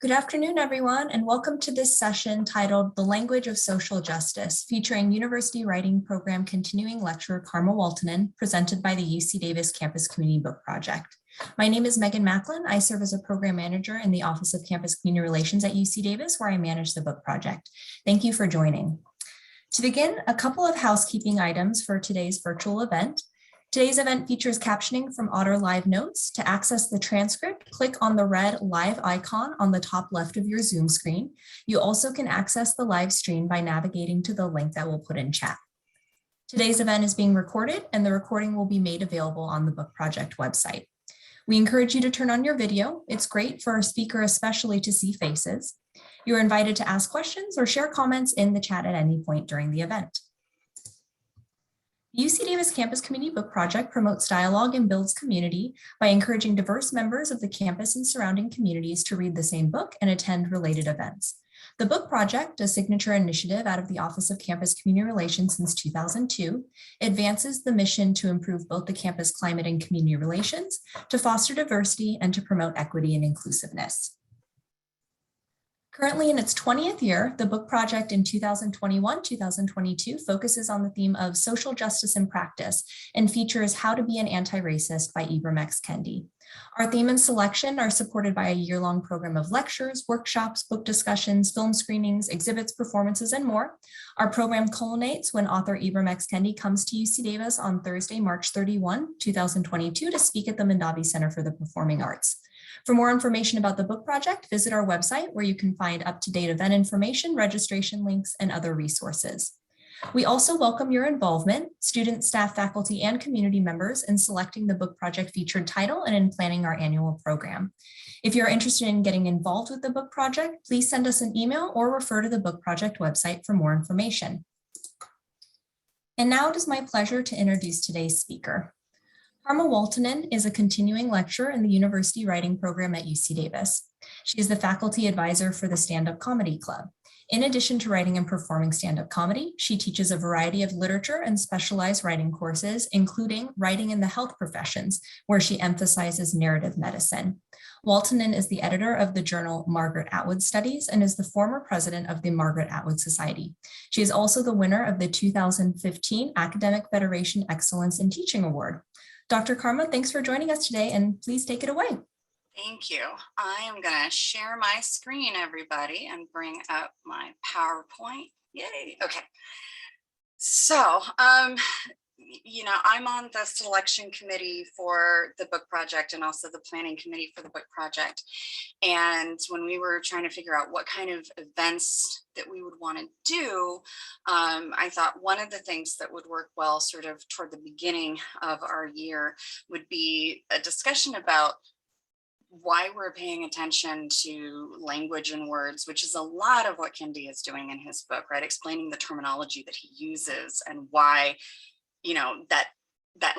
Good afternoon, everyone, and welcome to this session titled The Language of Social Justice, featuring University Writing Program Continuing Lecturer Karma Waltonen, presented by the UC Davis Campus Community Book Project. My name is Megan Macklin. I serve as a program manager in the Office of Campus Community Relations at UC Davis, where I manage the book project. Thank you for joining. To begin, a couple of housekeeping items for today's virtual event. Today's event features captioning from Otter Live Notes. To access the transcript, click on the red live icon on the top left of your Zoom screen. You also can access the live stream by navigating to the link that we'll put in chat. Today's event is being recorded and the recording will be made available on the book project website. We encourage you to turn on your video. It's great for our speaker, especially to see faces. You're invited to ask questions or share comments in the chat at any point during the event. The UC Davis Campus Community Book Project promotes dialogue and builds community by encouraging diverse members of the campus and surrounding communities to read the same book and attend related events. The Book Project, a signature initiative out of the Office of Campus Community Relations since 2002, advances the mission to improve both the campus climate and community relations, to foster diversity, and to promote equity and inclusiveness. Currently in its 20th year, the book project in 2021-2022 focuses on the theme of social justice in practice and features How to Be an Anti-Racist by Ibram X. Kendi. Our theme and selection are supported by a year-long program of lectures, workshops, book discussions, film screenings, exhibits, performances, and more. Our program culminates when author Ibram X. Kendi comes to UC Davis on Thursday, March 31, 2022 to speak at the Mondavi Center for the Performing Arts. For more information about the book project, visit our website where you can find up-to-date event information, registration links, and other resources. We also welcome your involvement, students, staff, faculty, and community members in selecting the book project featured title and in planning our annual program. If you're interested in getting involved with the book project, please send us an email or refer to the book project website for more information. And now it is my pleasure to introduce today's speaker. Karma Waltonen is a continuing lecturer in the University Writing Program at UC Davis. She is the faculty advisor for the Stand-Up Comedy Club. In addition to writing and performing stand-up comedy, she teaches a variety of literature and specialized writing courses, including writing in the health professions, where she emphasizes narrative medicine. Waltonen is the editor of the journal Margaret Atwood Studies and is the former president of the Margaret Atwood Society. She is also the winner of the 2015 Academic Federation Excellence in Teaching Award. Dr. Karma, thanks for joining us today, and please take it away. Thank you. I am going to share my screen, everybody, and bring up my PowerPoint. Yay. Okay. So, you know, I'm on the selection committee for the book project and also the planning committee for the book project. And when we were trying to figure out what kind of events that we would want to do, I thought one of the things that would work well sort of toward the beginning of our year would be a discussion about why we're paying attention to language and words, which is a lot of what Kendi is doing in his book, right? Explaining the terminology that he uses and why, you know, that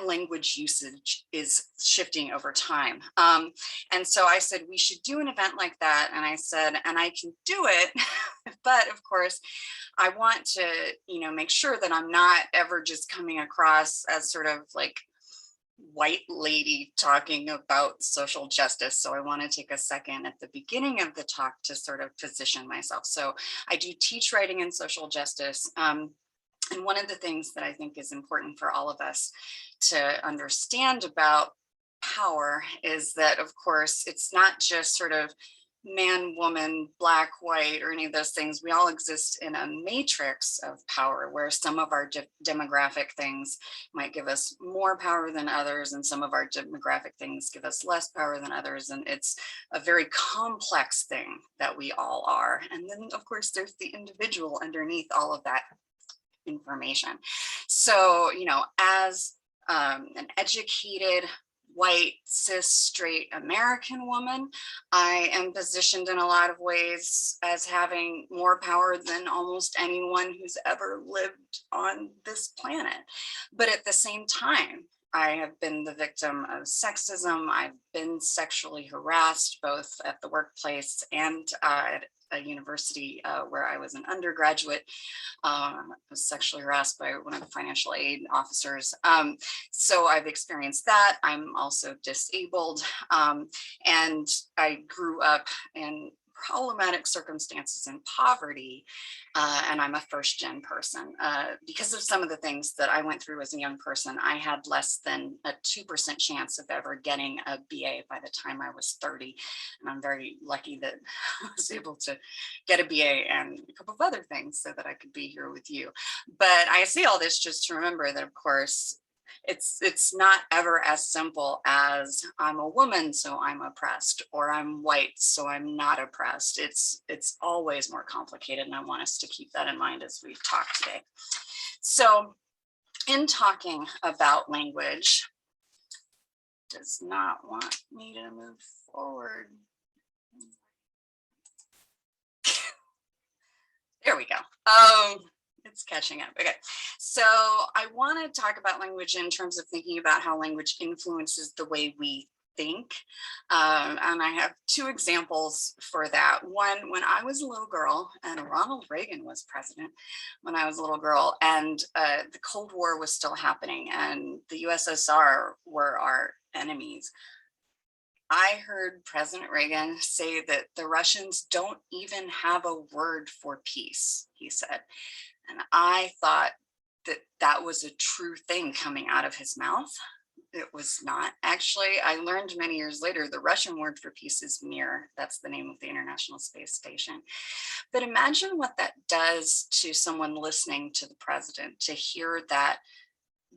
language usage is shifting over time. And so I said, we should do an event like that. And I said, and I can do it, but of course, I want to, you know, make sure that I'm not ever just coming across as sort of like white lady talking about social justice. So I want to take a second at the beginning of the talk to sort of position myself. So I do teach writing and social justice. And one of the things that I think is important for all of us to understand about power is that, of course, it's not just sort of man, woman, black, white, or any of those things. We all exist in a matrix of power where some of our demographic things might give us more power than others, and some of our demographic things give us less power than others. And it's a very complex thing that we all are. And then, of course, there's the individual underneath all of that information. So, you know, as an educated, white, cis, straight American woman, I am positioned in a lot of ways as having more power than almost anyone who's ever lived on this planet. But at the same time, I have been the victim of sexism. I've been sexually harassed both at the workplace and at a university where I was an undergraduate. I was sexually harassed by one of the financial aid officers. So I've experienced that. I'm also disabled. And I grew up in problematic circumstances and poverty, and I'm a first-gen person. Because of some of the things that I went through as a young person, I had less than a 2% chance of ever getting a BA by the time I was 30. And I'm very lucky that I was able to get a BA and a couple of other things so that I could be here with you. But I say all this just to remember that, of course, it's not ever as simple as I'm a woman, so I'm oppressed, or I'm white, so I'm not oppressed. It's always more complicated, and I want us to keep that in mind as we talk today. So in talking about language, does not want me to move forward. There we go. It's catching up. Okay, so I want to talk about language in terms of thinking about how language influences the way we think. And I have two examples for that. One, when I was a little girl, and Ronald Reagan was president when I was a little girl, and the Cold War was still happening, and the USSR were our enemies. I heard President Reagan say that the Russians don't even have a word for peace, he said. And I thought that that was a true thing coming out of his mouth. It was not. Actually, I learned many years later, the Russian word for peace is Mir. That's the name of the International Space Station. But imagine what that does to someone listening to the president, to hear that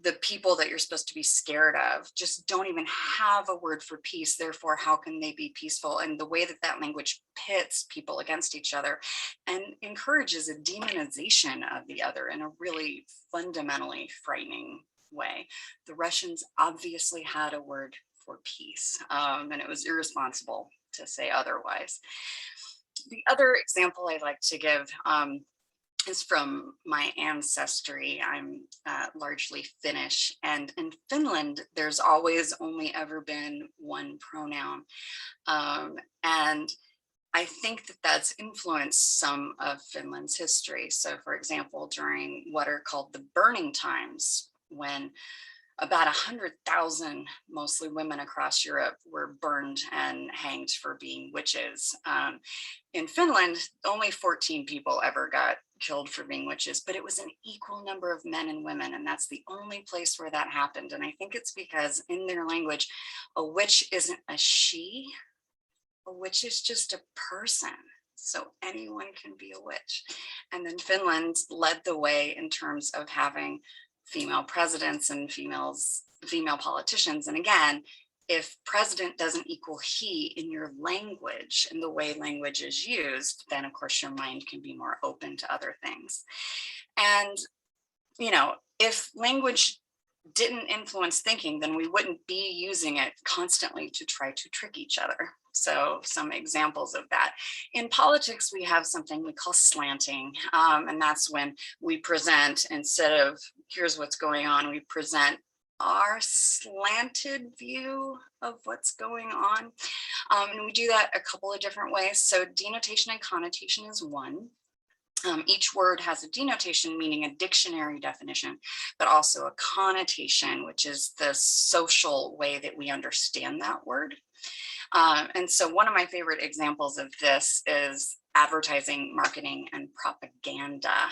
the people that you're supposed to be scared of just don't even have a word for peace. Therefore, how can they be peaceful? And the way that that language pits people against each other and encourages a demonization of the other in a really fundamentally frightening way. The Russians obviously had a word for peace, and it was irresponsible to say otherwise. The other example I like to give is from my ancestry. I'm largely Finnish, and in Finland, there's always only ever been one pronoun. And I think that that's influenced some of Finland's history. So for example, during what are called the burning times, when about 100,000, mostly women across Europe, were burned and hanged for being witches. In Finland, only 14 people ever got killed for being witches, but it was an equal number of men and women, and that's the only place where that happened. And I think it's because in their language, a witch isn't a she, a witch is just a person. So anyone can be a witch. And then Finland led the way in terms of having female presidents and female politicians. And again, if president doesn't equal he in your language and the way language is used, then of course your mind can be more open to other things. And, you know, if language didn't influence thinking, then we wouldn't be using it constantly to try to trick each other. So some examples of that. In politics, we have something we call slanting, and that's when we present, instead of here's what's going on, we present our slanted view of what's going on. And we do that a couple of different ways. So denotation and connotation is one. Each word has a denotation, meaning a dictionary definition, but also a connotation, which is the social way that we understand that word. And so one of my favorite examples of this is advertising, marketing, and propaganda.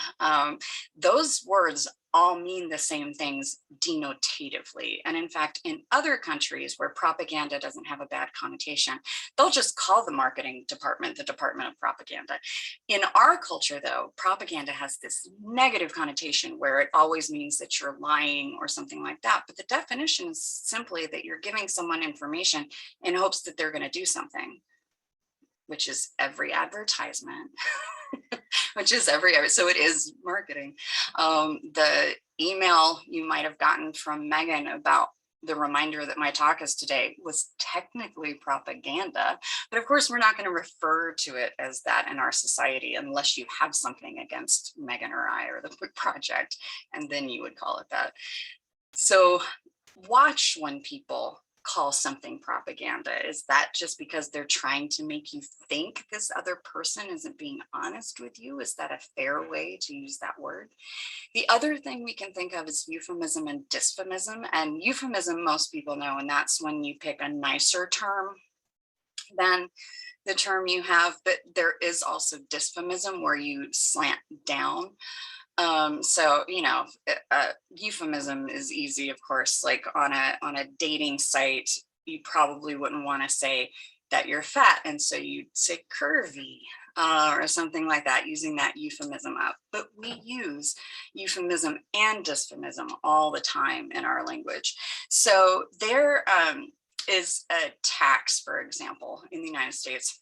Those words all mean the same things denotatively. And in fact, in other countries where propaganda doesn't have a bad connotation, they'll just call the marketing department the Department of Propaganda. In our culture, though, propaganda has this negative connotation where it always means that you're lying or something like that. But the definition is simply that you're giving someone information in hopes that they're going to do something, which is every advertisement. Which is so it is marketing. The email you might have gotten from Megan about the reminder that my talk is today was technically propaganda, but of course we're not going to refer to it as that in our society unless you have something against Megan or I or the book project, and then you would call it that. So watch when people call something propaganda. Is that just because they're trying to make you think this other person isn't being honest with you? Is that a fair way to use that word? The other thing we can think of is euphemism and dysphemism. And euphemism, most people know, and that's when you pick a nicer term than the term you have, but there is also dysphemism where you slant down. So, you know, euphemism is easy, of course, like on a dating site, you probably wouldn't want to say that you're fat. And so you'd say curvy or something like that, using that euphemism up. But we use euphemism and dysphemism all the time in our language. So there is a tax, for example, in the United States.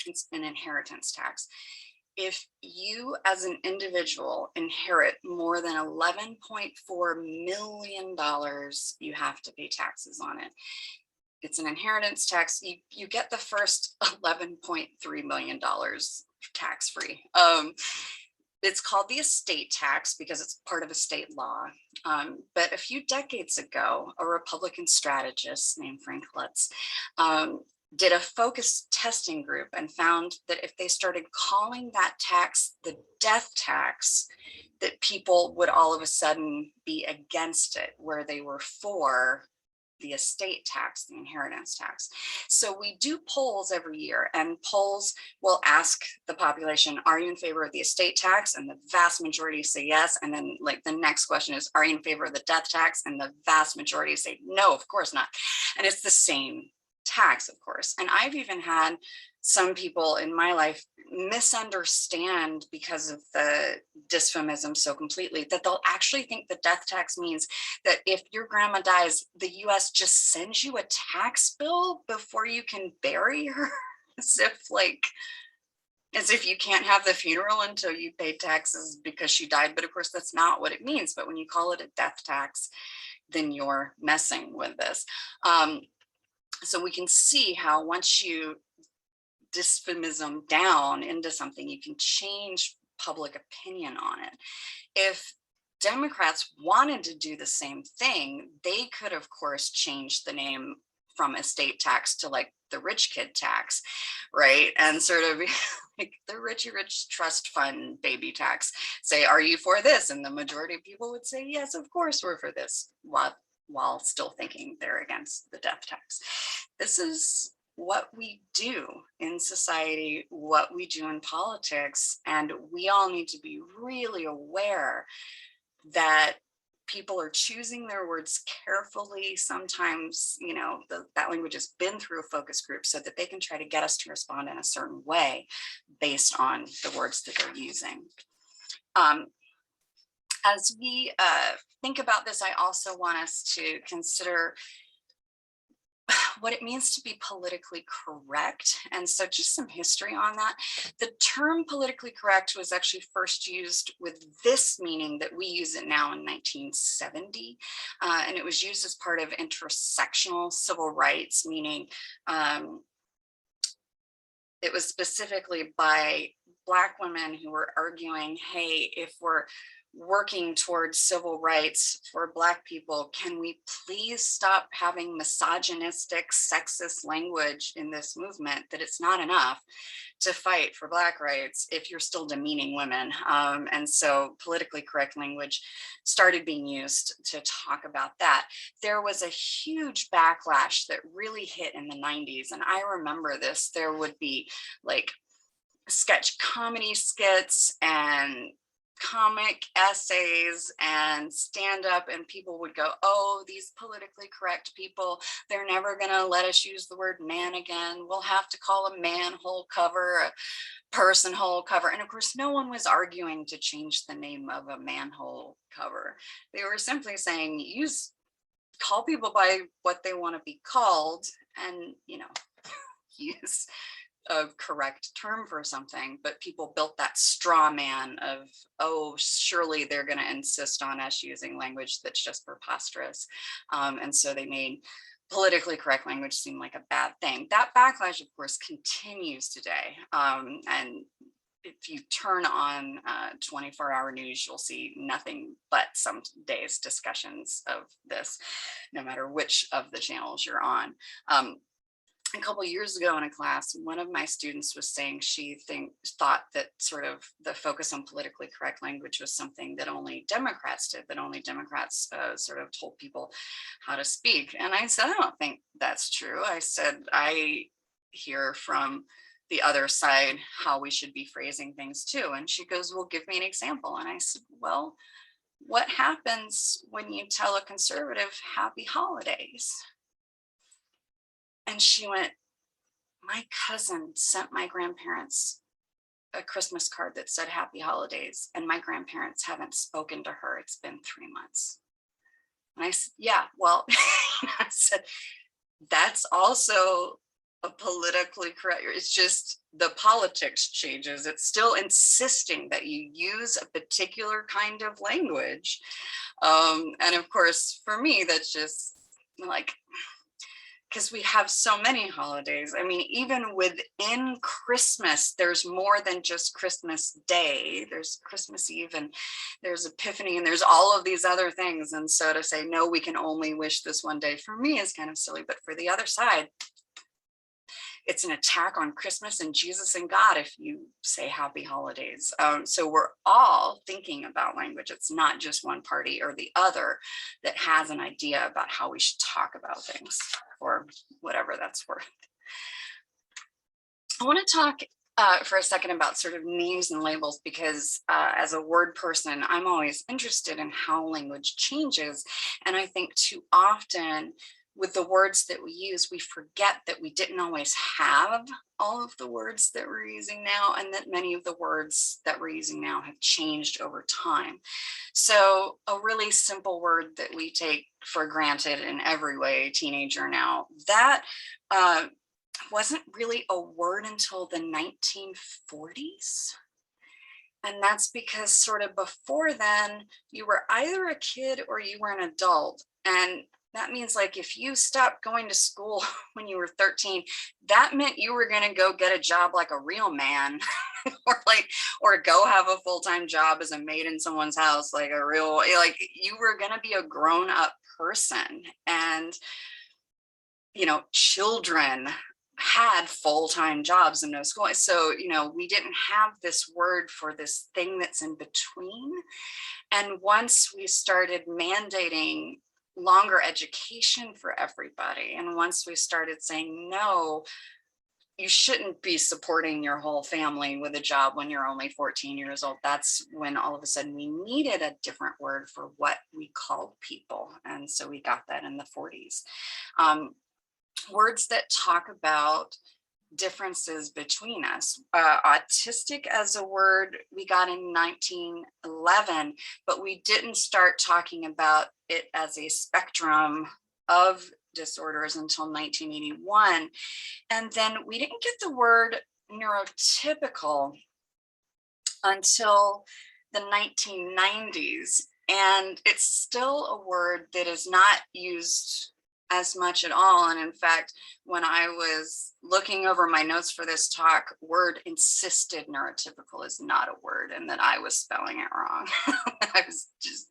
It's an inheritance tax. If you as an individual inherit more than $11.4 million, you have to pay taxes on it. It's an inheritance tax. You get the first $11.3 million tax free. It's called the estate tax because it's part of a state law. But a few decades ago, a Republican strategist named Frank Lutz did a focus testing group and found that if they started calling that tax the death tax, that people would all of a sudden be against it, where they were for the estate tax, the inheritance tax. So we do polls every year, and polls will ask the population, are you in favor of the estate tax? And the vast majority say yes. And then like the next question is, are you in favor of the death tax? And the vast majority say, no, of course not. And it's the same tax, of course. And I've even had some people in my life misunderstand, because of the dysphemism so completely, that they'll actually think the death tax means that if your grandma dies, the US just sends you a tax bill before you can bury her, as if you can't have the funeral until you pay taxes because she died. But of course, that's not what it means. But when you call it a death tax, then you're messing with this. So we can see how once you dysphemism down into something, you can change public opinion on it. If Democrats wanted to do the same thing, they could, of course, change the name from estate tax to like the rich kid tax, right? And sort of like the Richie Rich Trust Fund baby tax. Say, are you for this? And the majority of people would say, yes, of course we're for this, while still thinking they're against the death tax. This is what we do in society, what we do in politics, and we all need to be really aware that people are choosing their words carefully. Sometimes, you know, that language has been through a focus group so that they can try to get us to respond in a certain way based on the words that they're using. As we think about this, I also want us to consider what it means to be politically correct. And so just some history on that. The term politically correct was actually first used with this meaning that we use it now in 1970. And it was used as part of intersectional civil rights, meaning it was specifically by Black women who were arguing, hey, if we're working towards civil rights for Black people, can we please stop having misogynistic, sexist language in this movement, that it's not enough to fight for Black rights if you're still demeaning women. And so politically correct language started being used to talk about that. There was a huge backlash that really hit in the 90s. And I remember this. There would be like sketch comedy skits and comic essays and stand up, and people would go, oh, these politically correct people, they're never going to let us use the word man again. We'll have to call a manhole cover a person hole cover. And of course, no one was arguing to change the name of a manhole cover. They were simply saying, call people by what they want to be called, and, you know, use a correct term for something. But people built that straw man of, oh, surely they're going to insist on us using language that's just preposterous. And so they made politically correct language seem like a bad thing. That backlash, of course, continues today. And if you turn on 24-hour news, you'll see nothing but some days discussions of this, no matter which of the channels you're on. A couple of years ago in a class, one of my students was saying she thought that sort of the focus on politically correct language was something that only Democrats did, that only Democrats sort of told people how to speak. And I said, I don't think that's true. I said, I hear from the other side how we should be phrasing things too. And she goes, well, give me an example. And I said, well, what happens when you tell a conservative happy holidays? And she went, my cousin sent my grandparents a Christmas card that said happy holidays, and my grandparents haven't spoken to her. It's been 3 months. And I said, yeah, well, I said, that's also a politically correct. It's just the politics changes. It's still insisting that you use a particular kind of language. And of course, for me, that's just like, because we have so many holidays. I mean, even within Christmas, there's more than just Christmas Day. There's Christmas Eve and there's Epiphany and there's all of these other things. And so to say, no, we can only wish this one day, for me is kind of silly. But for the other side, it's an attack on Christmas and Jesus and God if you say happy holidays. So we're all thinking about language. It's not just one party or the other that has an idea about how we should talk about things, or whatever that's worth. I want to talk for a second about sort of names and labels, because as a word person, I'm always interested in how language changes. And I think too often with the words that we use, we forget that we didn't always have all of the words that we're using now, and that many of the words that we're using now have changed over time. So a really simple word that we take for granted in every way, teenager now, that wasn't really a word until the 1940s. And that's because sort of before then, you were either a kid or you were an adult. And that means like if you stopped going to school when you were 13, that meant you were going to go get a job like a real man or go have a full-time job as a maid in someone's house, like a real, like you were going to be a grown-up person. And, you know, children had full-time jobs and no school. So, you know, we didn't have this word for this thing that's in between. And once we started mandating longer education for everybody, and once we started saying, no, you shouldn't be supporting your whole family with a job when you're only 14 years old, that's when all of a sudden we needed a different word for what we called people. And so we got that in the 40s. Words that talk about differences between us. Autistic as a word we got in 1911, but we didn't start talking about it as a spectrum of disorders until 1981. And then we didn't get the word neurotypical until the 1990s. And it's still a word that is not used as much at all. And in fact, when I was looking over my notes for this talk, Word insisted neurotypical is not a word and that I was spelling it wrong. I was just,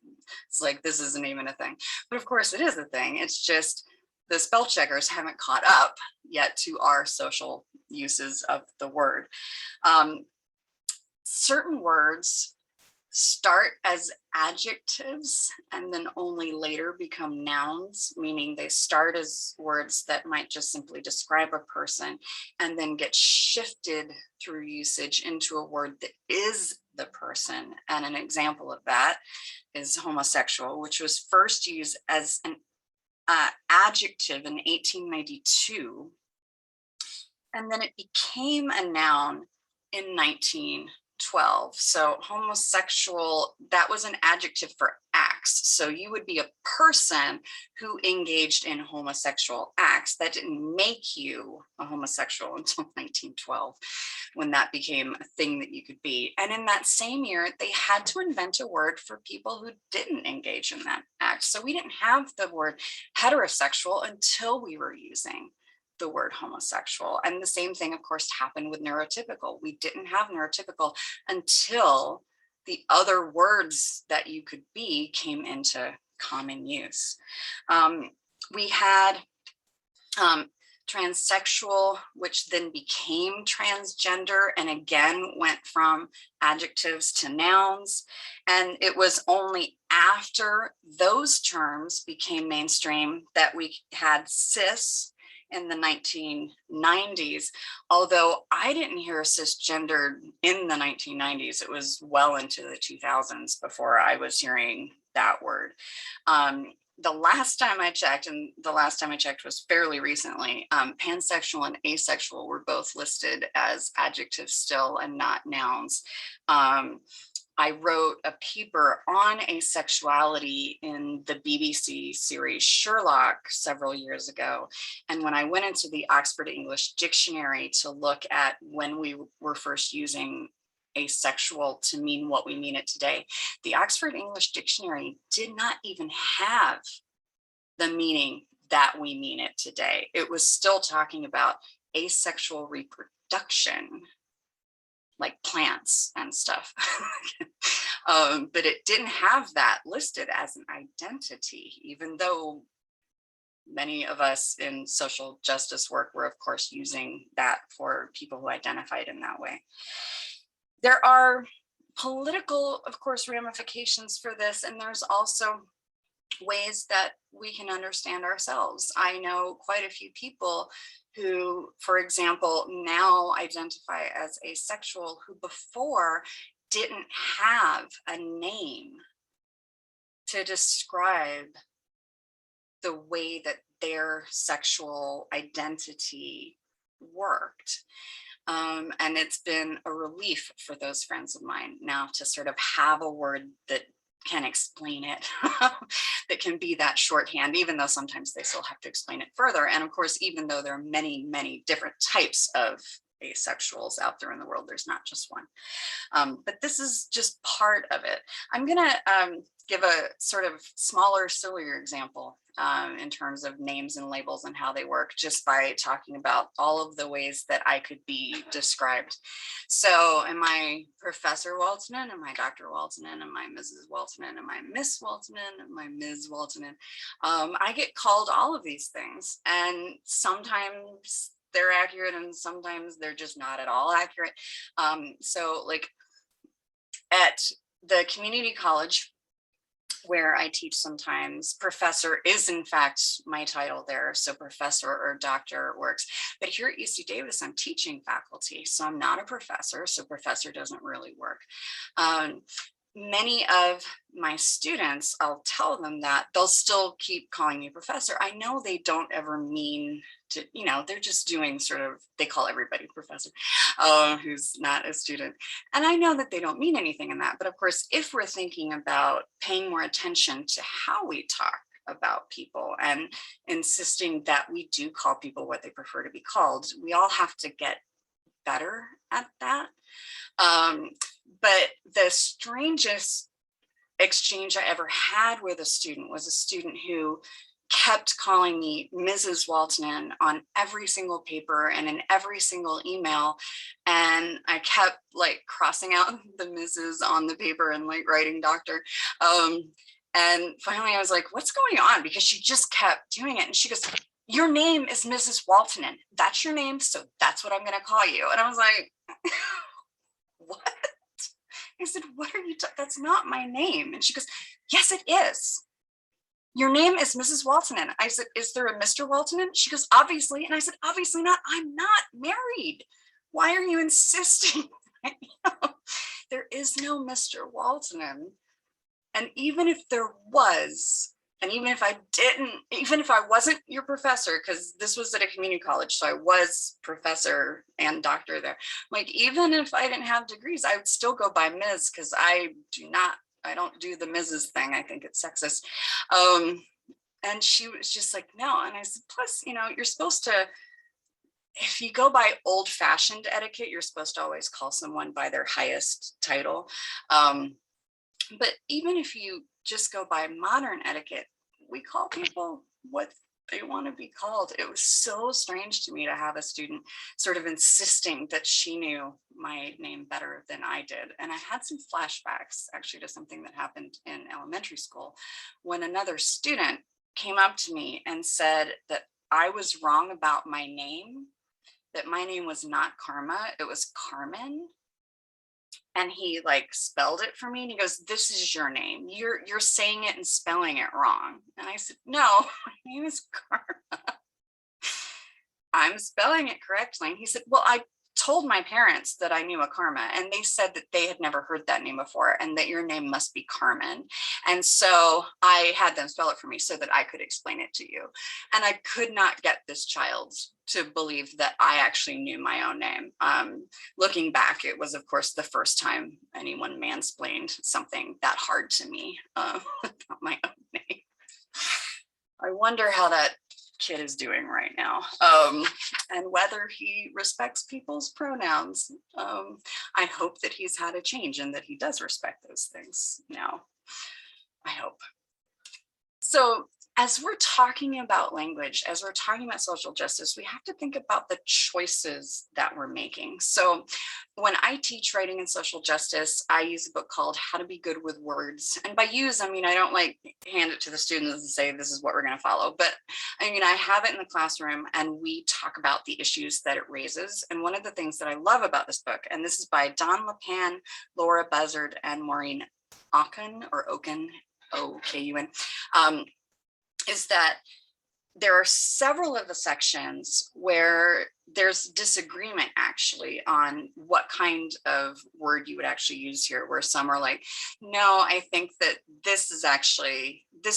it's like, this isn't even a thing. But of course it is a thing. It's just the spell checkers haven't caught up yet to our social uses of the word. Certain words start as adjectives and then only later become nouns, meaning they start as words that might just simply describe a person and then get shifted through usage into a word that is the person. And an example of that is homosexual, which was first used as an adjective in 1892. And then it became a noun in 1912. So homosexual, that was an adjective for acts. So you would be a person who engaged in homosexual acts. That didn't make you a homosexual until 1912, when that became a thing that you could be. And in that same year, they had to invent a word for people who didn't engage in that act. So we didn't have the word heterosexual until we were using the word homosexual. And the same thing, of course, happened with neurotypical. We didn't have neurotypical until the other words that you could be came into common use. We had transsexual, which then became transgender, and again went from adjectives to nouns. And it was only after those terms became mainstream that we had cis in the 1990s, although I didn't hear cisgendered in the 1990s. It was well into the 2000s before I was hearing that word. The last time I checked, and the last time I checked was fairly recently, pansexual and asexual were both listed as adjectives still and not nouns. I wrote a paper on asexuality in the BBC series Sherlock several years ago. And when I went into the Oxford English Dictionary to look at when we were first using asexual to mean what we mean it today, the Oxford English Dictionary did not even have the meaning that we mean it today. It was still talking about asexual reproduction, like plants and stuff. But it didn't have that listed as an identity, even though many of us in social justice work were, of course, using that for people who identified in that way. There are political, of course, ramifications for this, and there's also ways that we can understand ourselves. I know quite a few people who, for example, now identify as asexual, who before didn't have a name to describe the way that their sexual identity worked. And it's been a relief for those friends of mine now to sort of have a word that can explain it, that can be that shorthand, even though sometimes they still have to explain it further. And of course, even though there are many, many different types of asexuals out there in the world, there's not just one. But this is just part of it. I'm gonna give a sort of smaller, sillier example in terms of names and labels and how they work, just by talking about all of the ways that I could be described. So am I Professor Waltonen? Am I Dr. Waltonen? Am I Mrs. Waltonen? Am I Miss Waltonen? Am I Ms. Waltonen? I get called all of these things, and sometimes they're accurate and sometimes they're just not at all accurate. So like at the community college where I teach, sometimes professor is in fact my title there. So professor or doctor works. But here at UC Davis, I'm teaching faculty. So I'm not a professor. So professor doesn't really work. Many of my students, I'll tell them that they'll still keep calling me professor. I know they don't ever mean to, you know, they're just doing sort of, they call everybody professor who's not a student. And I know that they don't mean anything in that. But of course, if we're thinking about paying more attention to how we talk about people and insisting that we do call people what they prefer to be called, we all have to get better at that. But the strangest exchange I ever had with a student was a student who kept calling me Mrs. Waltonen on every single paper and in every single email. And I kept like crossing out the Mrs. on the paper and like writing doctor. And finally I was like, what's going on? Because she just kept doing it. And she goes, your name is Mrs. Waltonen. That's your name. So that's what I'm going to call you. And I was like, what? I said, what are you, that's not my name. And she goes, yes, it is. Your name is Mrs. Waltonen. I said, is there a Mr. Waltonen? She goes, obviously. And I said, obviously not. I'm not married. Why are you insisting? There is no Mr. Waltonen. And even if there was, and even if I didn't, even if I wasn't your professor, because this was at a community college, so I was professor and doctor there. Like, even if I didn't have degrees, I would still go by Ms. because I don't do the Mrs. thing. I think it's sexist. And she was just like, no. And I said, plus, you know, you're supposed to, if you go by old fashioned etiquette, you're supposed to always call someone by their highest title. But even if you just go by modern etiquette, we call people what they want to be called. It was so strange to me to have a student sort of insisting that she knew my name better than I did. And I had some flashbacks actually to something that happened in elementary school when another student came up to me and said that I was wrong about my name, that my name was not Karma, it was Carmen. And he like spelled it for me and he goes, this is your name. You're saying it and spelling it wrong. And I said, no, my name is Karma. I'm spelling it correctly. And he said, well, I told my parents that I knew a Karma, and they said that they had never heard that name before and that your name must be Carmen. And so I had them spell it for me so that I could explain it to you. And I could not get this child to believe that I actually knew my own name. Looking back, it was, of course, the first time anyone mansplained something that hard to me about my own name. I wonder how that kid is doing right now, and whether he respects people's pronouns. I hope that he's had a change and that he does respect those things now. I hope. So as we're talking about language, as we're talking about social justice, we have to think about the choices that we're making. So when I teach writing and social justice, I use a book called How to Be Good with Words. And by use, I mean, I don't like hand it to the students and say, this is what we're going to follow. But I mean, I have it in the classroom and we talk about the issues that it raises. And one of the things that I love about this book, and this is by Don LePan, Laura Buzzard, and Maureen Oken, O-K-U-N, is that there are several of the sections where there's disagreement actually on what kind of word you would actually use here, where some are like, no, I think that this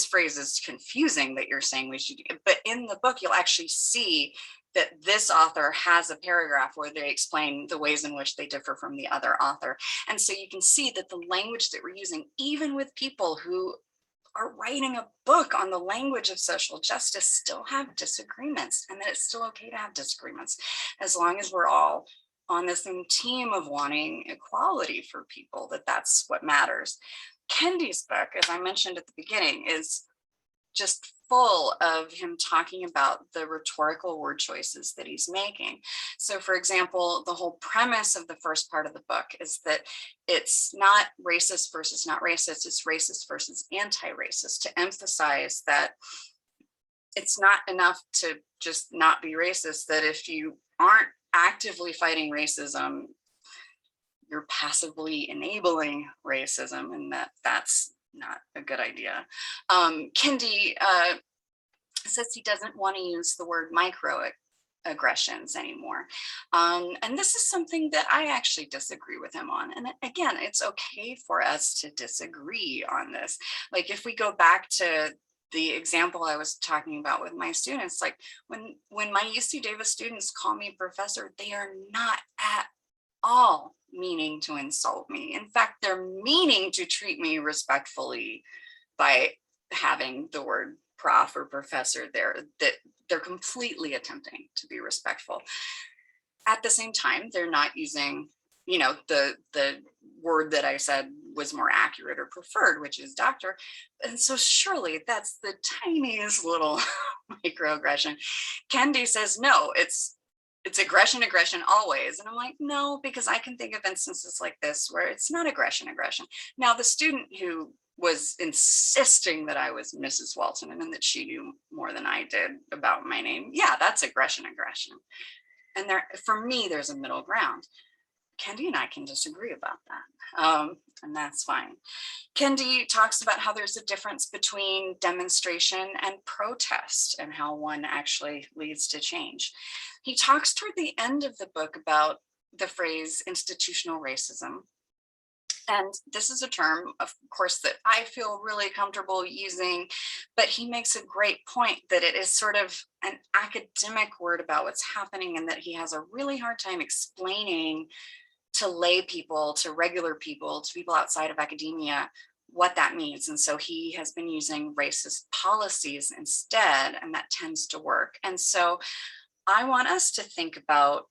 phrase is confusing that you're saying we should, but in the book, you'll actually see that this author has a paragraph where they explain the ways in which they differ from the other author. And so you can see that the language that we're using, even with people who are writing a book on the language of social justice, still have disagreements, and that it's still okay to have disagreements as long as we're all on the same team of wanting equality for people, that's what matters. Kendi's book, as I mentioned at the beginning, is just full of him talking about the rhetorical word choices that he's making. So for example, the whole premise of the first part of the book is that it's not racist versus not racist, it's racist versus anti-racist, to emphasize that it's not enough to just not be racist, that if you aren't actively fighting racism, you're passively enabling racism, and that's not a good idea. Kendi says he doesn't want to use the word microaggressions anymore. And this is something that I actually disagree with him on. And again, it's okay for us to disagree on this. Like if we go back to the example I was talking about with my students, like when my UC Davis students call me professor, they are not at all meaning to insult me. In fact, they're meaning to treat me respectfully by having the word prof or professor there, that they're completely attempting to be respectful. At the same time, they're not using, the word that I said was more accurate or preferred, which is doctor. And so surely that's the tiniest little microaggression. Kendi says, no, it's aggression always. And I'm like, no, because I can think of instances like this where it's not aggression. Now, the student who was insisting that I was Mrs. Waltonen and that she knew more than I did about my name, yeah, that's aggression. And for me, there's a middle ground. Kendi and I can disagree about that. And that's fine. Kendi talks about how there's a difference between demonstration and protest and how one actually leads to change. He talks toward the end of the book about the phrase institutional racism. And this is a term, of course, that I feel really comfortable using, but he makes a great point that it is sort of an academic word about what's happening, and that he has a really hard time explaining to lay people, to regular people, to people outside of academia, what that means. And so he has been using racist policies instead, and that tends to work. And so I want us to think about,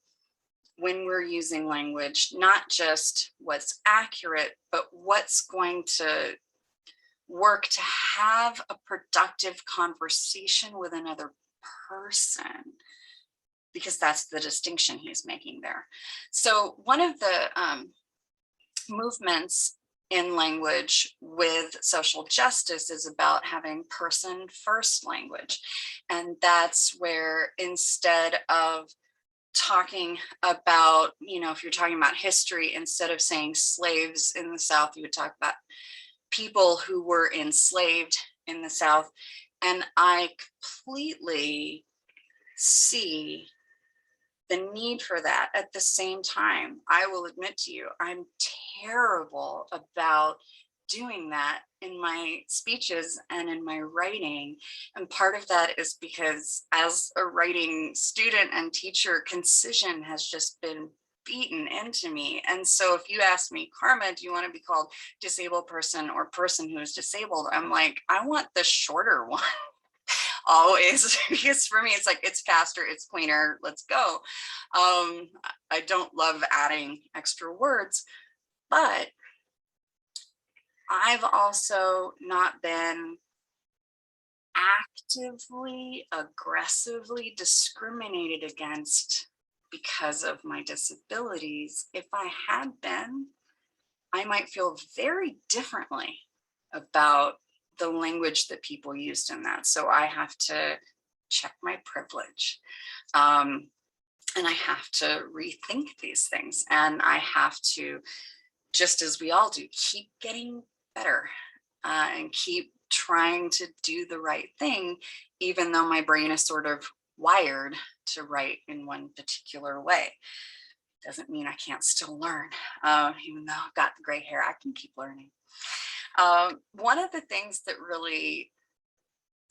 when we're using language, not just what's accurate, but what's going to work to have a productive conversation with another person, because that's the distinction he's making there. So one of the movements in language with social justice is about having person first language. And that's where, instead of talking about, if you're talking about history, instead of saying slaves in the South, you would talk about people who were enslaved in the South. And I completely see the need for that. At the same time, I will admit to you, I'm terrible about doing that in my speeches and in my writing. And part of that is because as a writing student and teacher, concision has just been beaten into me. And so if you ask me, Karma, do you want to be called disabled person or person who is disabled? I'm like, I want the shorter one. Always, because for me it's like, it's faster, it's cleaner, let's go. I don't love adding extra words, but I've also not been actively, aggressively discriminated against because of my disabilities. If I had been, I might feel very differently about the language that people used in that. So I have to check my privilege. And I have to rethink these things. And I have to, just as we all do, keep getting better and keep trying to do the right thing, even though my brain is sort of wired to write in one particular way. Doesn't mean I can't still learn. Even though I've got the gray hair, I can keep learning. One of the things that really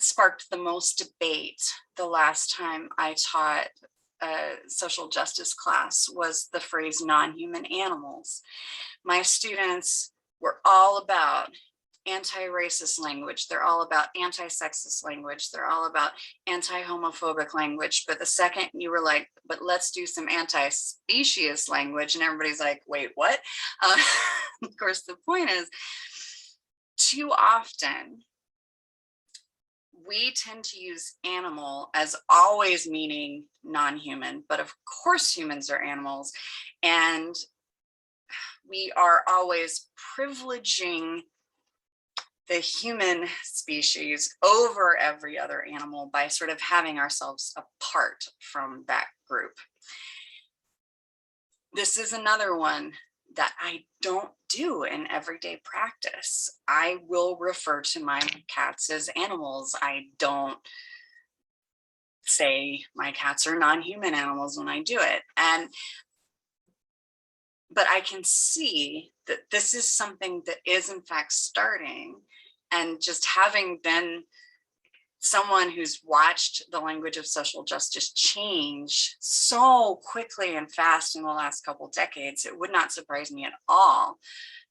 sparked the most debate the last time I taught a social justice class was the phrase non-human animals. My students were all about anti-racist language. They're all about anti-sexist language. They're all about anti-homophobic language. But the second you were like, but let's do some anti-specious language, and everybody's like, wait, what? Of course, the point is, too often, we tend to use animal as always meaning non-human, but of course humans are animals. And we are always privileging the human species over every other animal by sort of having ourselves apart from that group. This is another one that I don't do in everyday practice. I will refer to my cats as animals. I don't say my cats are non-human animals when I do it. But I can see that this is something that is in fact starting, and just having been someone who's watched the language of social justice change so quickly and fast in the last couple of decades, it would not surprise me at all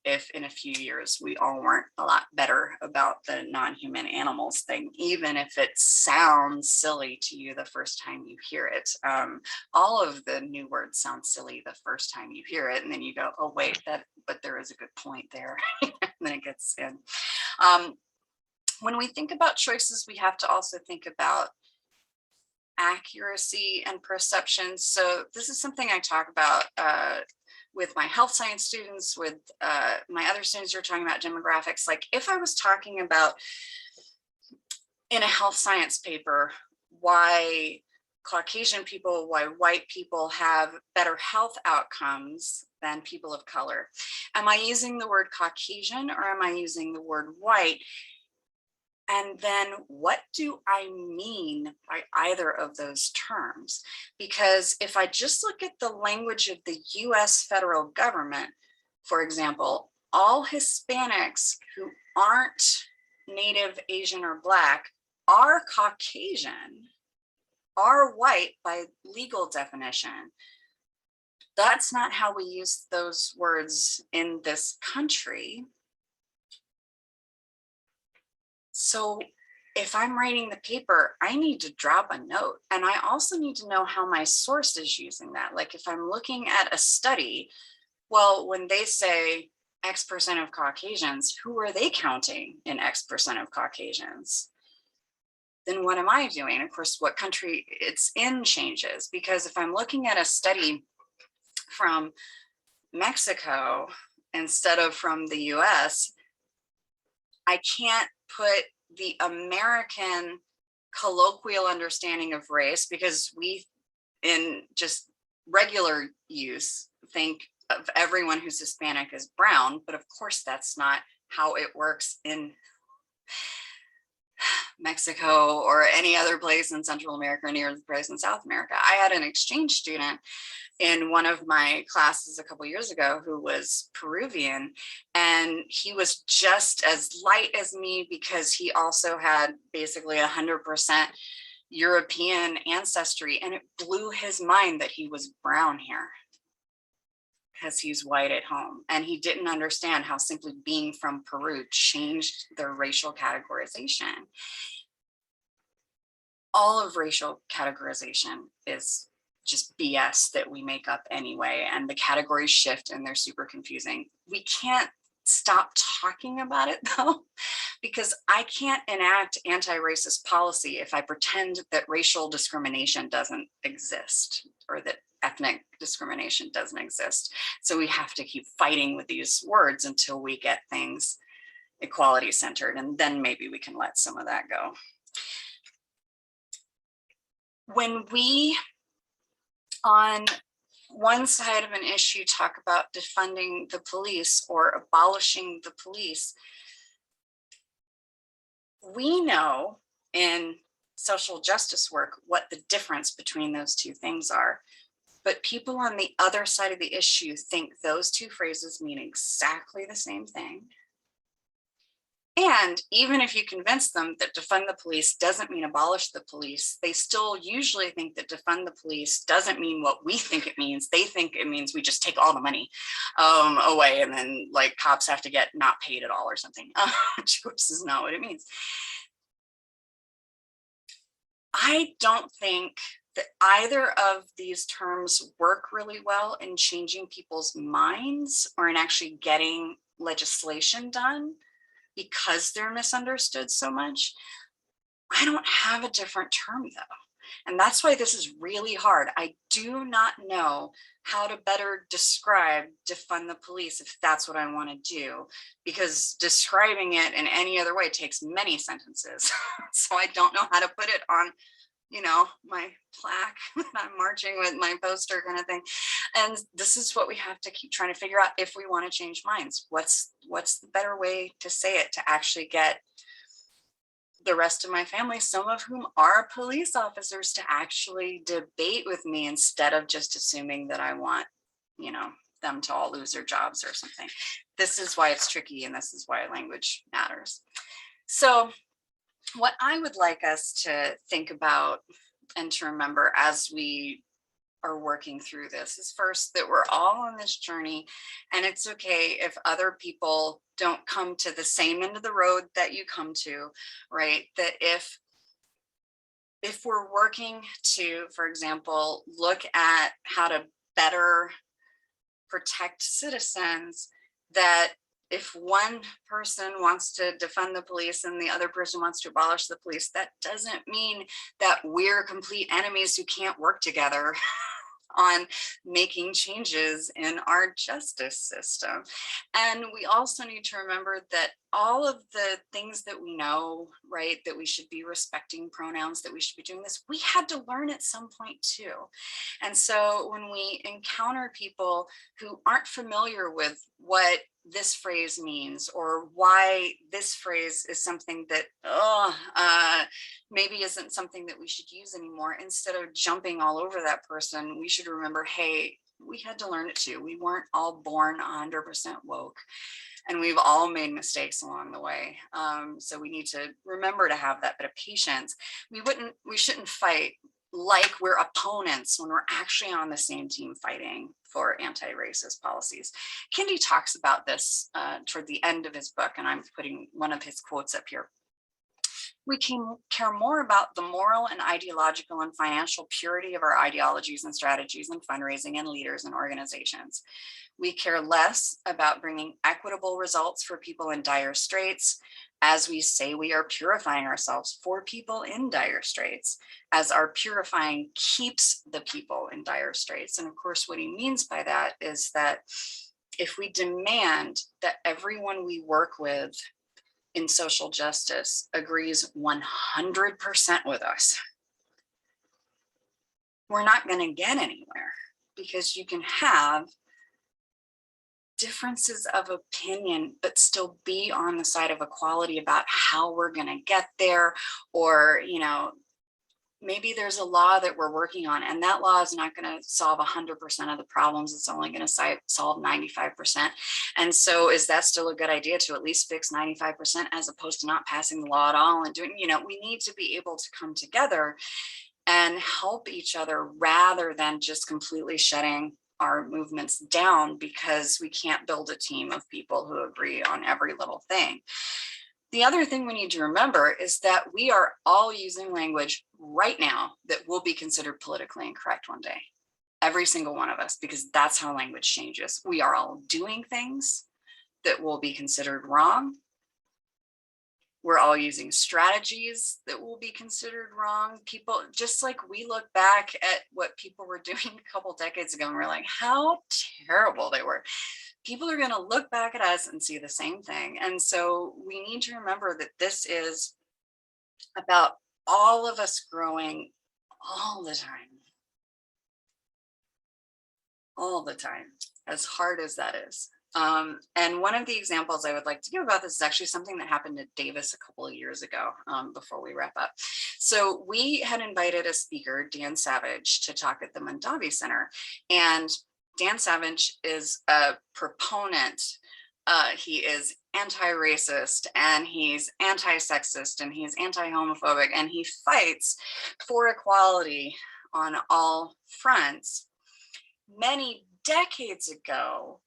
if in a few years we all weren't a lot better about the non-human animals thing, even if it sounds silly to you the first time you hear it. All of the new words sound silly the first time you hear it, and then you go, oh wait, but there is a good point there. And then it gets in. When we think about choices, we have to also think about accuracy and perception. So this is something I talk about with my health science students, with my other students who are talking about demographics. Like if I was talking about in a health science paper, why Caucasian people, why white people have better health outcomes than people of color. Am I using the word Caucasian or am I using the word white? And then what do I mean by either of those terms? Because if I just look at the language of the US federal government, for example, all Hispanics who aren't Native, Asian, or Black are Caucasian, are white by legal definition. That's not how we use those words in this country. So if I'm writing the paper, I need to drop a note. And I also need to know how my source is using that. Like if I'm looking at a study, well, when they say X percent of Caucasians, who are they counting in X percent of Caucasians? Then what am I doing? Of course, what country it's in changes, because if I'm looking at a study from Mexico instead of from the US, I can't put the American colloquial understanding of race, because we, in just regular use, think of everyone who's Hispanic as brown, but of course that's not how it works in Mexico or any other place in Central America or near the place in South America. I had an exchange student in one of my classes a couple years ago who was Peruvian, and he was just as light as me because he also had basically 100% European ancestry, and it blew his mind that he was brown here because he's white at home, and he didn't understand how simply being from Peru changed their racial categorization. All of racial categorization is just BS that we make up anyway, and the categories shift and they're super confusing. We can't stop talking about it though, because I can't enact anti-racist policy if I pretend that racial discrimination doesn't exist or that ethnic discrimination doesn't exist. So we have to keep fighting with these words until we get things equality centered, and then maybe we can let some of that go. When we, on one side of an issue, talk about defunding the police or abolishing the police, we know in social justice work what the difference between those two things are. But people on the other side of the issue think those two phrases mean exactly the same thing. And even if you convince them that defund the police doesn't mean abolish the police, they still usually think that defund the police doesn't mean what we think it means. They think it means we just take all the money away, and then like cops have to get not paid at all or something, which of course is not what it means. I don't think that either of these terms work really well in changing people's minds or in actually getting legislation done, because they're misunderstood so much. I don't have a different term though. And that's why this is really hard. I do not know how to better describe defund the police if that's what I want to do, because describing it in any other way takes many sentences. So I don't know how to put it on, you know, my plaque when I'm marching with my poster kind of thing. And this is what we have to keep trying to figure out if we want to change minds. What's the better way to say it to actually get the rest of my family, some of whom are police officers, to actually debate with me instead of just assuming that I want, you know, them to all lose their jobs or something. This is why it's tricky, and this is why language matters. So what I would like us to think about and to remember as we are working through this is, first, that we're all on this journey, and it's okay if other people don't come to the same end of the road that you come to, right? That if we're working to, for example, look at how to better protect citizens, that if one person wants to defund the police and the other person wants to abolish the police, that doesn't mean that we're complete enemies who can't work together on making changes in our justice system. And we also need to remember that all of the things that we know, right, that we should be respecting pronouns, that we should be doing this, we had to learn at some point too. And so when we encounter people who aren't familiar with what this phrase means, or why this phrase is something that maybe isn't something that we should use anymore, instead of jumping all over that person, we should remember, hey, we had to learn it too. We weren't all born 100% woke, and we've all made mistakes along the way. So we need to remember to have that bit of patience. We shouldn't fight like we're opponents when we're actually on the same team fighting for anti-racist policies. Kendi talks about this toward the end of his book, and I'm putting one of his quotes up here. We can care more about the moral and ideological and financial purity of our ideologies and strategies and fundraising and leaders and organizations. We care less about bringing equitable results for people in dire straits, as we say we are purifying ourselves for people in dire straits, as our purifying keeps the people in dire straits. And of course, what he means by that is that if we demand that everyone we work with in social justice agrees 100% with us, we're not going to get anywhere, because you can have differences of opinion, but still be on the side of equality about how we're going to get there. Or, you know, maybe there's a law that we're working on and that law is not going to solve 100% of the problems. It's only going to solve 95%. And so is that still a good idea to at least fix 95% as opposed to not passing the law at all and doing, you know, we need to be able to come together and help each other rather than just completely shutting our movements down because we can't build a team of people who agree on every little thing. The other thing we need to remember is that we are all using language right now that will be considered politically incorrect one day. Every single one of us, because that's how language changes. We are all doing things that will be considered wrong. We're all using strategies that will be considered wrong. People, just like we look back at what people were doing a couple decades ago and we're like, how terrible they were. People are going to look back at us and see the same thing. And so we need to remember that this is about all of us growing all the time. All the time, as hard as that is. And one of the examples I would like to give about this is actually something that happened at Davis a couple of years ago, before we wrap up. So we had invited a speaker, Dan Savage, to talk at the Mondavi Center. And Dan Savage is a proponent. He is anti-racist and he's anti-sexist and he's anti-homophobic and he fights for equality on all fronts. Many decades ago,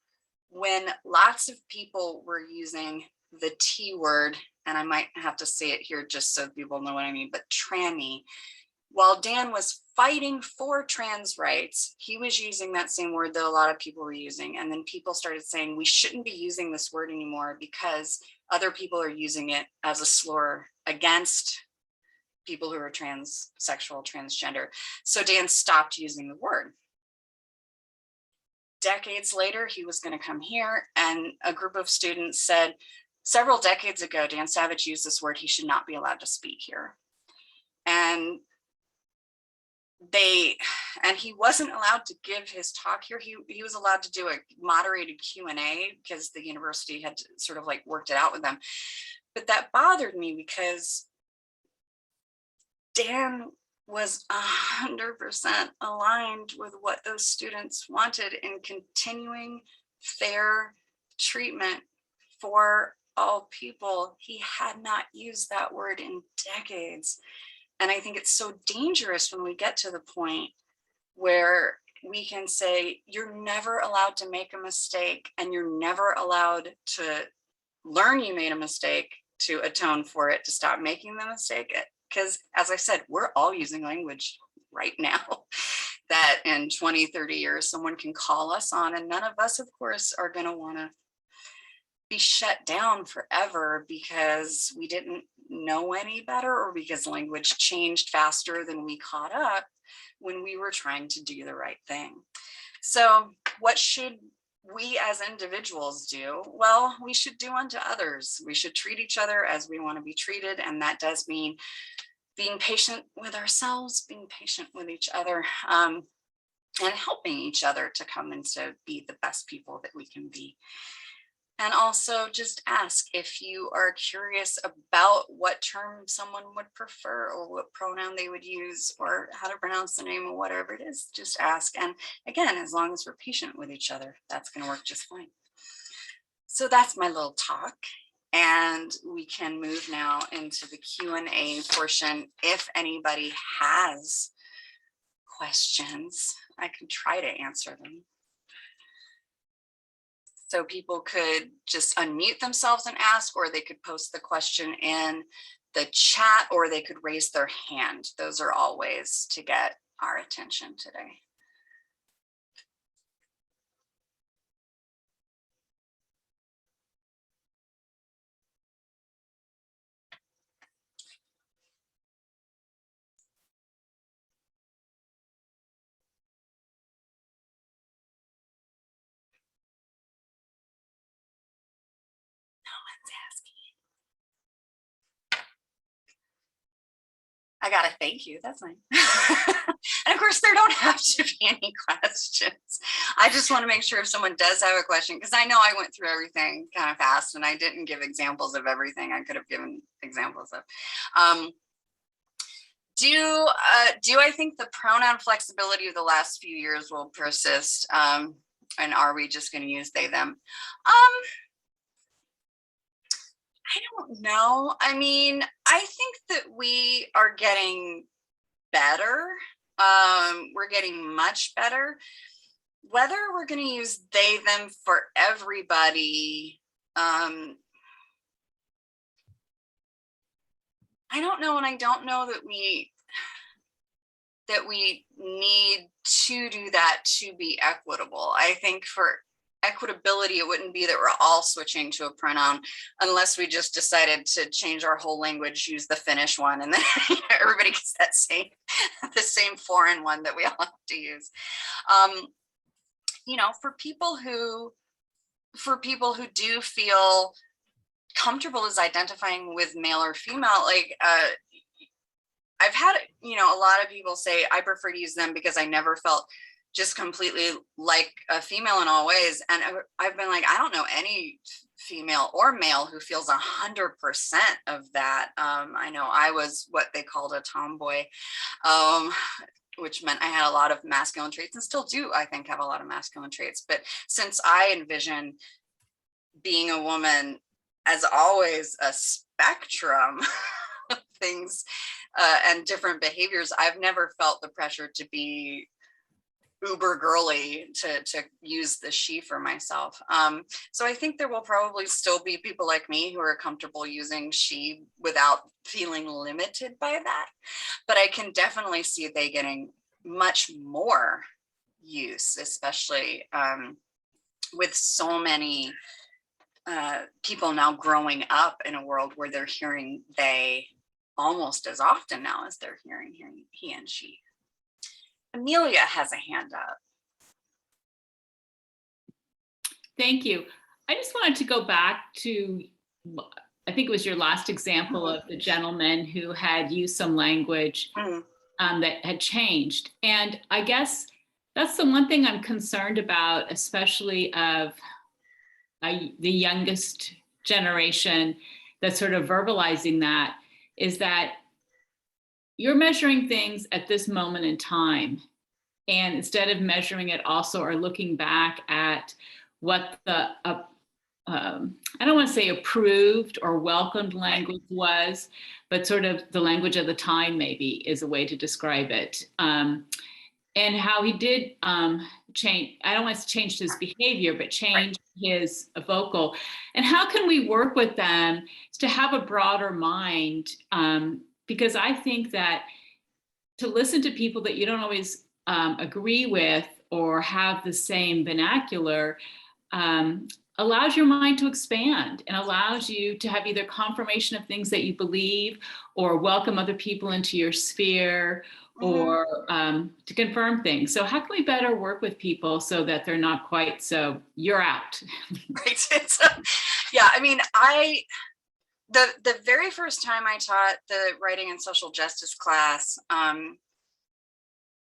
when lots of people were using the T word, and I might have to say it here just so people know what I mean, but tranny, while Dan was fighting for trans rights, he was using that same word that a lot of people were using. And then people started saying, we shouldn't be using this word anymore because other people are using it as a slur against people who are transsexual, transgender. So Dan stopped using the word. Decades later, he was going to come here and a group of students said, several decades ago, Dan Savage used this word, he should not be allowed to speak here. And he wasn't allowed to give his talk here. He was allowed to do a moderated Q&A because the university had sort of like worked it out with them. But that bothered me because Dan was 100% aligned with what those students wanted in continuing fair treatment for all people. He had not used that word in decades. And I think it's so dangerous when we get to the point where we can say, you're never allowed to make a mistake and you're never allowed to learn you made a mistake to atone for it, to stop making the mistake. Because as I said, we're all using language right now that in 20, 30 years, someone can call us on, and none of us, of course, are going to want to be shut down forever because we didn't know any better or because language changed faster than we caught up when we were trying to do the right thing. So what should we as individuals do? Well, we should do unto others. We should treat each other as we want to be treated. And that does mean being patient with ourselves, being patient with each other, and helping each other to come and to be the best people that we can be. And also just ask if you are curious about what term someone would prefer or what pronoun they would use or how to pronounce the name or whatever it is, just ask. And again, as long as we're patient with each other, that's going to work just fine. So that's my little talk. And we can move now into the Q&A portion. If anybody has questions, I can try to answer them. So people could just unmute themselves and ask, or they could post the question in the chat, or they could raise their hand. Those are all ways to get our attention today. I gotta thank you. That's fine. And of course, there don't have to be any questions. I just want to make sure if someone does have a question, because I know I went through everything kind of fast and I didn't give examples of everything I could have given examples of. Do I think the pronoun flexibility of the last few years will persist? And are we just going to use they, them? I don't know. I mean, I think that we are getting better. We're getting much better. Whether we're going to use they, them for everybody, I don't know. And I don't know that we need to do that to be equitable. I think for equitability, it wouldn't be that we're all switching to a pronoun unless we just decided to change our whole language, use the Finnish one, and then everybody gets that the same foreign one that we all have to use. For people who do feel comfortable as identifying with male or female, like I've had a lot of people say I prefer to use them because I never felt just completely like a female in all ways. And I've been like, I don't know any female or male who feels 100% of that. I know I was what they called a tomboy, which meant I had a lot of masculine traits and still do, I think, have a lot of masculine traits. But since I envision being a woman as always a spectrum of things and different behaviors, I've never felt the pressure to be uber girly to use the she for myself. So I think there will probably still be people like me who are comfortable using she without feeling limited by that. But I can definitely see they getting much more use, especially with so many people now growing up in a world where they're hearing they almost as often now as they're hearing he and she. Amelia has a hand up. Thank you. I just wanted to go back to, I think it was your last example of the gentleman who had used some language that had changed. And I guess that's the one thing I'm concerned about, especially of the youngest generation that's sort of verbalizing that, is that you're measuring things at this moment in time. And instead of measuring it also or looking back at what the, I don't want to say approved or welcomed language was, but sort of the language of the time maybe is a way to describe it. And how he did change, I don't want to change his behavior, but change his vocal. And how can we work with them to have a broader mind? Because I think that to listen to people that you don't always agree with or have the same vernacular allows your mind to expand and allows you to have either confirmation of things that you believe or welcome other people into your sphere or to confirm things. So how can we better work with people so that they're not quite so you're out? Right. Yeah, I mean, the very first time I taught the writing and social justice class,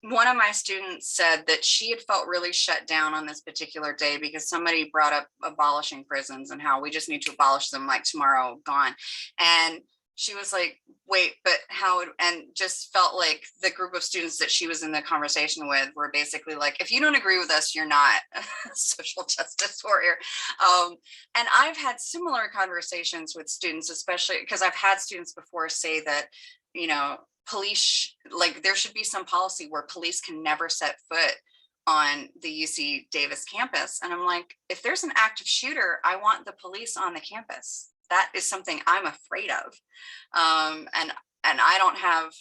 one of my students said that she had felt really shut down on this particular day because somebody brought up abolishing prisons and how we just need to abolish them like tomorrow, gone. And she was like, wait, but how, and just felt like the group of students that she was in the conversation with were basically like, if you don't agree with us, you're not a social justice warrior. And I've had similar conversations with students, especially because I've had students before say that, police, like there should be some policy where police can never set foot on the UC Davis campus. And I'm like, if there's an active shooter, I want the police on the campus. That is something I'm afraid of. And I don't have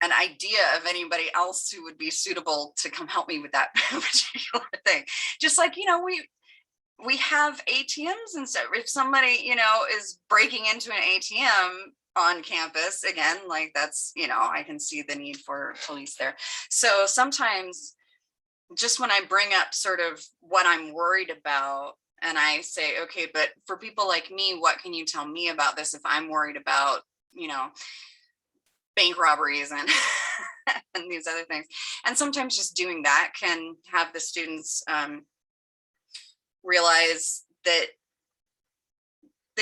an idea of anybody else who would be suitable to come help me with that particular thing. Just like, we have ATMs and stuff. If somebody, is breaking into an ATM on campus, again, like that's, I can see the need for police there. So sometimes just when I bring up sort of what I'm worried about, and I say, okay, but for people like me, what can you tell me about this if I'm worried about, bank robberies and and these other things. And sometimes just doing that can have the students realize that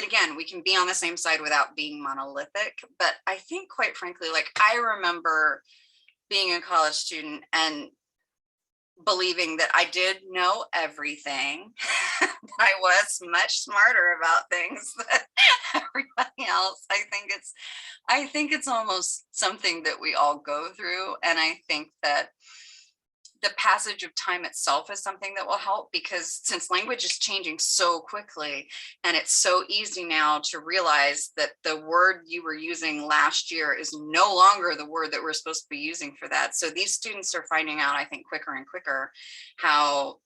again, we can be on the same side without being monolithic. But I think, quite frankly, like, I remember being a college student and believing that I did know everything. I was much smarter about things than everybody else. I think it's almost something that we all go through. And I think that the passage of time itself is something that will help, because since language is changing so quickly, and it's so easy now to realize that the word you were using last year is no longer the word that we're supposed to be using for that. So these students are finding out, I think, quicker and quicker how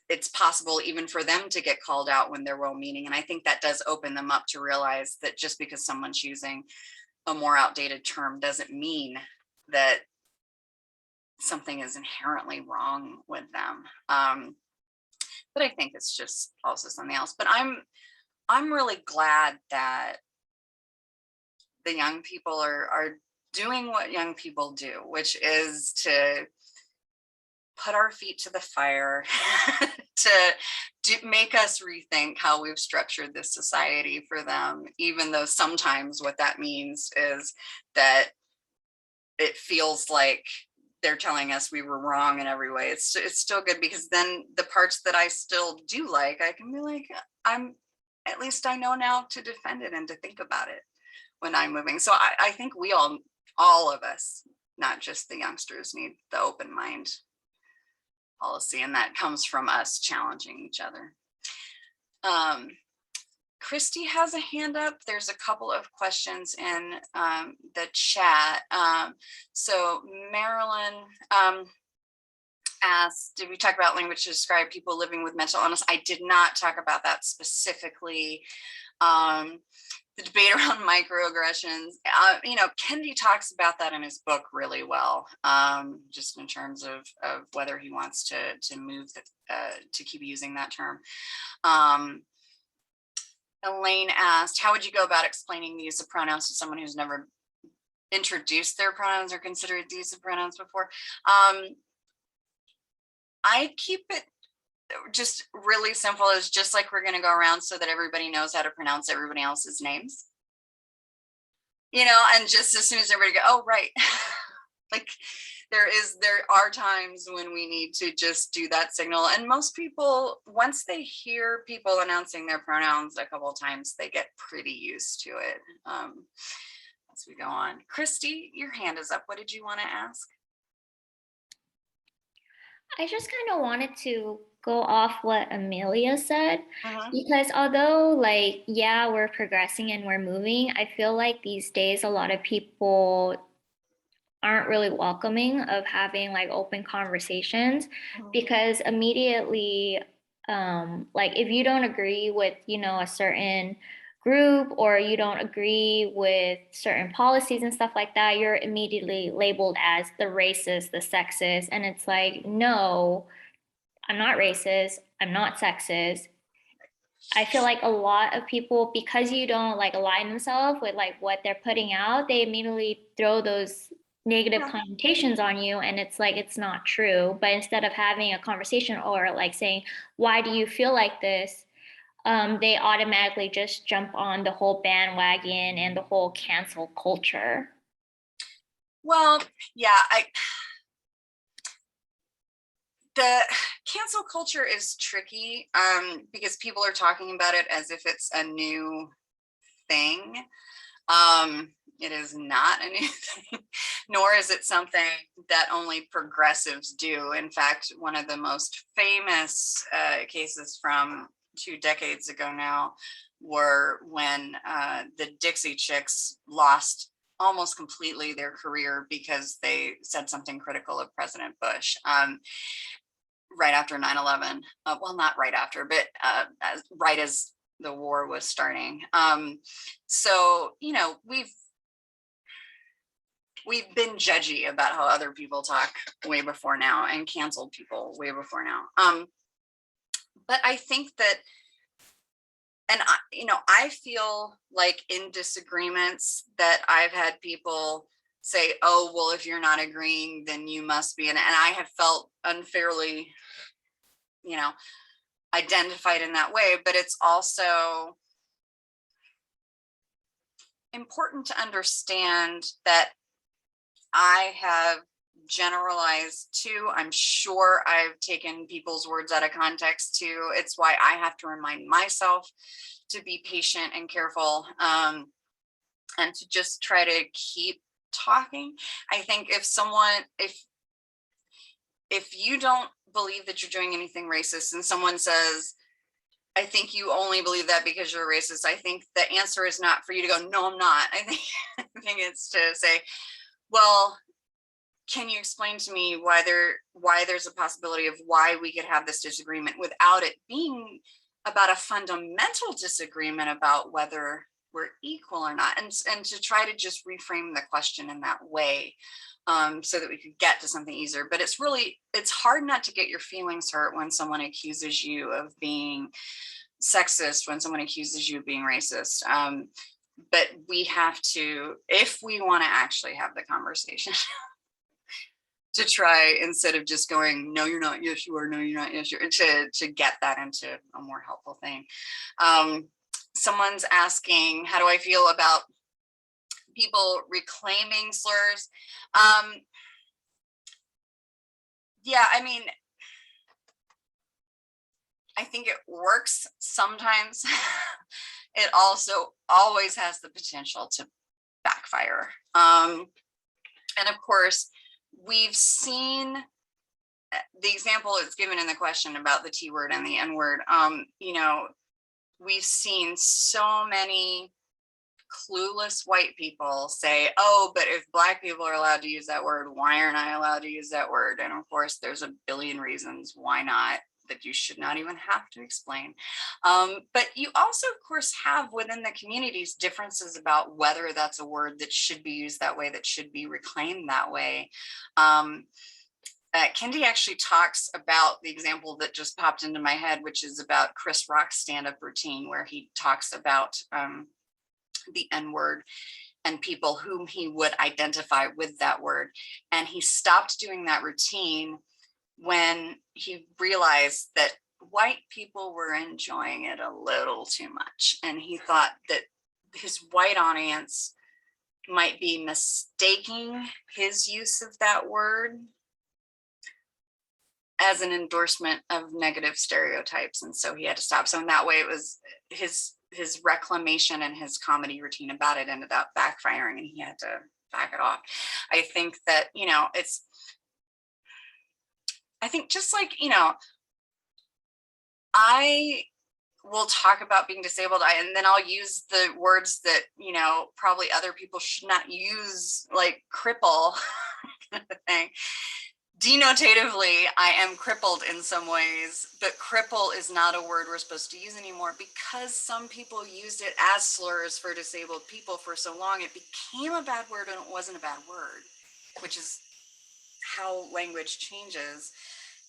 it's possible even for them to get called out when they're well-meaning. And I think that does open them up to realize that just because someone's using a more outdated term doesn't mean that something is inherently wrong with them. But I think it's just also something else. But I'm really glad that the young people are doing what young people do, which is to put our feet to the fire, to make us rethink how we've structured this society for them, even though sometimes what that means is that it feels like they're telling us we were wrong in every way. It's still good, because then the parts that I still do like, I can be like, at least I know now to defend it and to think about it when I'm moving. So I think we all of us, not just the youngsters, need the open mind policy, and that comes from us challenging each other. Christy has a hand up. There's a couple of questions in the chat. So Marilyn asked, did we talk about language to describe people living with mental illness? I did not talk about that specifically. The debate around microaggressions, Kendi talks about that in his book really well, just in terms of whether he wants to move to keep using that term. Elaine asked, how would you go about explaining the use of pronouns to someone who's never introduced their pronouns or considered the use of pronouns before? I keep it just really simple. It's just like, we're going to go around so that everybody knows how to pronounce everybody else's names. And just as soon as everybody go, oh, right. Like, there are times when we need to just do that signal. And most people, once they hear people announcing their pronouns a couple of times, they get pretty used to it as we go on. Christy, your hand is up. What did you want to ask? I just kind of wanted to go off what Amelia said, because although, like, yeah, we're progressing and we're moving, I feel like these days a lot of people aren't really welcoming of having like open conversations, because immediately, like, if you don't agree with, a certain group, or you don't agree with certain policies and stuff like that, you're immediately labeled as the racist, the sexist. And it's like, no, I'm not racist, I'm not sexist. I feel like a lot of people, because you don't like align themselves with like what they're putting out, they immediately throw those negative connotations on you, and it's like, it's not true. But instead of having a conversation or like saying, why do you feel like this, they automatically just jump on the whole bandwagon and the whole cancel culture. Well, yeah, the cancel culture is tricky because people are talking about it as if it's a new thing. It is not a new thing, nor is it something that only progressives do. In fact, one of the most famous cases from 2 decades ago now were when the Dixie Chicks lost almost completely their career because they said something critical of President Bush right after 9/11. Well, not right after, but right as the war was starting. So, we've been judgy about how other people talk way before now, and canceled people way before now. But I think that, and I feel like in disagreements that I've had people say, oh, well, if you're not agreeing, then you must be. And I have felt unfairly, you know, identified in that way. But it's also important to understand that I have generalized too. I'm sure I've taken people's words out of context too. It's why I have to remind myself to be patient and careful, and to just try to keep talking. I think if you don't believe that you're doing anything racist and someone says, I think you only believe that because you're racist, I think the answer is not for you to go, no, I'm not. I think it's to say, well, can you explain to me why there's a possibility of why we could have this disagreement without it being about a fundamental disagreement about whether we're equal or not, and to try to just reframe the question in that way, so that we could get to something easier. But it's hard not to get your feelings hurt when someone accuses you of being sexist, when someone accuses you of being racist. But we have to, if we want to actually have the conversation, to try, instead of just going, no, you're not, yes, you are, no, you're not, yes, you're, to get that into a more helpful thing. Someone's asking, how do I feel about people reclaiming slurs? Yeah, I mean, I think it works sometimes. It also always has the potential to backfire. And of course, we've seen the example is given in the question about the T word and the N word. You know, we've seen so many clueless white people say, oh, but if Black people are allowed to use that word, why aren't I allowed to use that word? And of course, there's a billion reasons why not, that you should not even have to explain. But you also, of course, have within the communities differences about whether that's a word that should be used that way, that should be reclaimed that way. Kendi actually talks about the example that just popped into my head, which is about Chris Rock's stand-up routine, where he talks about the N-word and people whom he would identify with that word. And he stopped doing that routine when he realized that white people were enjoying it a little too much. And he thought that his white audience might be mistaking his use of that word as an endorsement of negative stereotypes. And so he had to stop. So in that way, it was his reclamation and his comedy routine about it ended up backfiring, and he had to back it off. I think that, you know, I think just like, you know, I will talk about being disabled, and then I'll use the words that, you know, probably other people should not use, like cripple kind of thing. Denotatively, I am crippled in some ways, but cripple is not a word we're supposed to use anymore, because some people used it as slurs for disabled people for so long. It became a bad word and it wasn't a bad word, which is how language changes.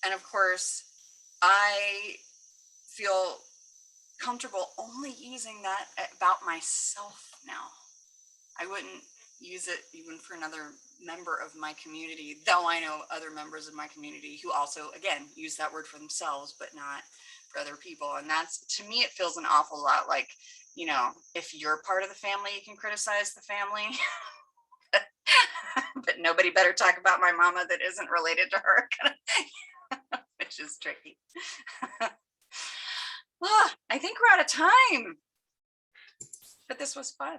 And of course, I feel comfortable only using that about myself now. I wouldn't use it even for another member of my community, though I know other members of my community who also, again, use that word for themselves, but not for other people. And that's, to me, it feels an awful lot like, you know, if you're part of the family, you can criticize the family. But nobody better talk about my mama that isn't related to her, which is tricky. I think we're out of time, but this was fun.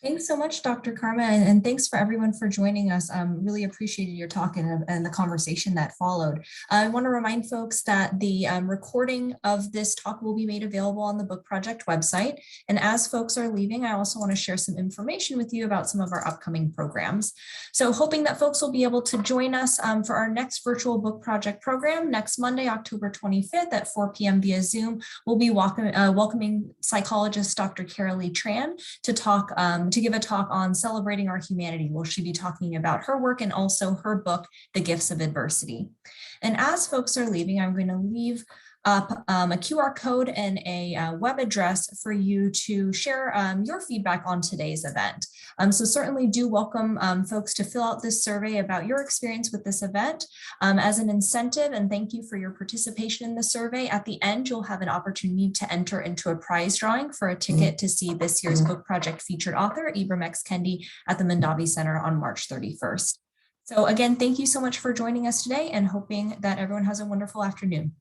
Thanks so much, Dr. Karma, and thanks for everyone for joining us. Really appreciated your talk and the conversation that followed. I want to remind folks that the recording of this talk will be made available on the Book Project website. And as folks are leaving, I also want to share some information with you about some of our upcoming programs. So hoping that folks will be able to join us for our next virtual Book Project program next Monday, October 25th at 4 p.m. via Zoom. We'll be welcoming psychologist Dr. Carolee Tran to talk to give a talk on celebrating our humanity, where she'll be talking about her work and also her book, The Gifts of Adversity. And as folks are leaving, I'm going to leave up a QR code and a web address for you to share your feedback on today's event. So certainly do welcome folks to fill out this survey about your experience with this event as an incentive, and thank you for your participation in the survey. At the end, you'll have an opportunity to enter into a prize drawing for a ticket to see this year's book project featured author, Ibram X. Kendi, at the Mondavi Center on March 31st. So again, thank you so much for joining us today and hoping that everyone has a wonderful afternoon.